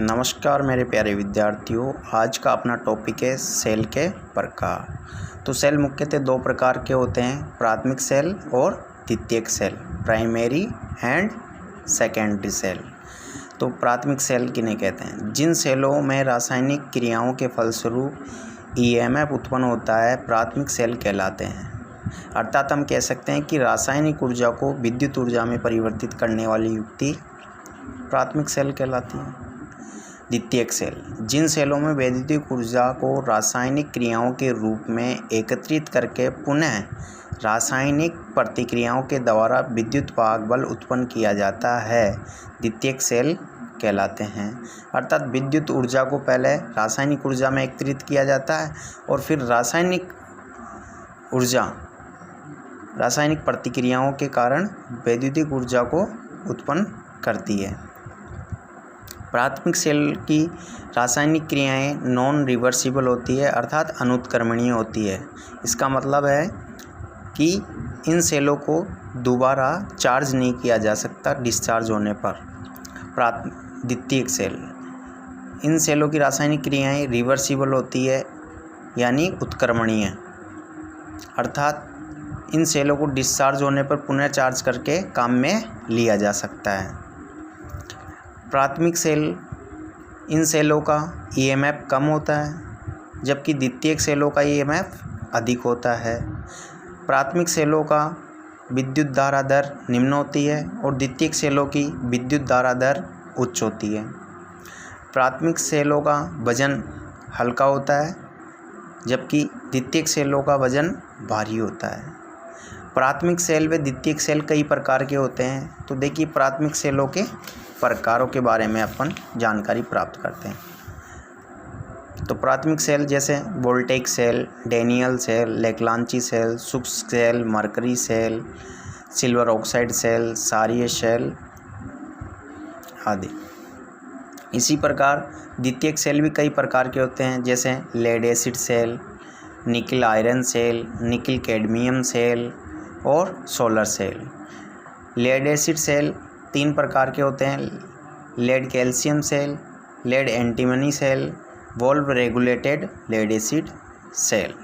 नमस्कार मेरे प्यारे विद्यार्थियों, आज का अपना टॉपिक है सेल के प्रकार। तो सेल मुख्यतः दो प्रकार के होते हैं, प्राथमिक सेल और द्वितीयक cell, primary and secondary cell. तो प्राथमिक सेल किन्हें कहते हैं? जिन सेलों में रासायनिक क्रियाओं के फलस्वरूप ईएमएफ उत्पन्न होता है प्राथमिक सेल कहलाते हैं। अर्थात हम कह सकते हैं कि रासायनिक ऊर्जा को विद्युत ऊर्जा में परिवर्तित करने वाली युक्ति प्राथमिक सेल कहलाती है। द्वितीयक सेल, जिन सेलों में वैद्युतिक ऊर्जा को रासायनिक क्रियाओं के रूप में एकत्रित करके पुनः रासायनिक प्रतिक्रियाओं के द्वारा विद्युत वाहक बल उत्पन्न किया जाता है, द्वितीयक सेल कहलाते हैं। अर्थात विद्युत ऊर्जा को पहले रासायनिक ऊर्जा में एकत्रित किया जाता है और फिर रासायनिक ऊर्जा रासायनिक प्रतिक्रियाओं के कारण वैद्युतिक ऊर्जा को उत्पन्न करती है। प्राथमिक सेल की रासायनिक क्रियाएं नॉन रिवर्सिबल होती है, अर्थात अनुत्क्रमणीय होती है। इसका मतलब है कि इन सेलों को दोबारा चार्ज नहीं किया जा सकता डिस्चार्ज होने पर। द्वितीयक सेल, इन सेलों की रासायनिक क्रियाएं रिवर्सिबल होती है यानी उत्क्रमणीय, अर्थात इन सेलों को डिस्चार्ज होने पर पुनः चार्ज करके काम में लिया जा सकता है। प्राथमिक सेल, इन सेलों का ईएमएफ कम होता है जबकि द्वितीयक सेलों का ईएमएफ अधिक होता है। प्राथमिक सेलों का विद्युत धारा दर निम्न होती है और द्वितीयक सेलों की विद्युत धारा दर उच्च होती है। प्राथमिक सेलों का वजन हल्का होता है जबकि द्वितीयक सेलों का वजन भारी होता है। प्राथमिक सेल व द्वितीयक सेल कई प्रकार के होते हैं। तो देखिए, प्राथमिक सेलों के प्रकारों के बारे में अपन जानकारी प्राप्त करते हैं। तो प्राथमिक सेल जैसे voltaic cell, Daniell cell, Leclanche cell, शुष्क cell, mercury cell, silver oxide cell, क्षारीय सेल आदि। इसी प्रकार द्वितीयक सेल भी कई प्रकार के होते हैं, जैसे lead acid cell, nickel iron cell, nickel cadmium cell और solar cell. Lead acid cell 3 प्रकार के होते हैं, lead calcium cell, lead antimony cell, valve regulated lead acid cell.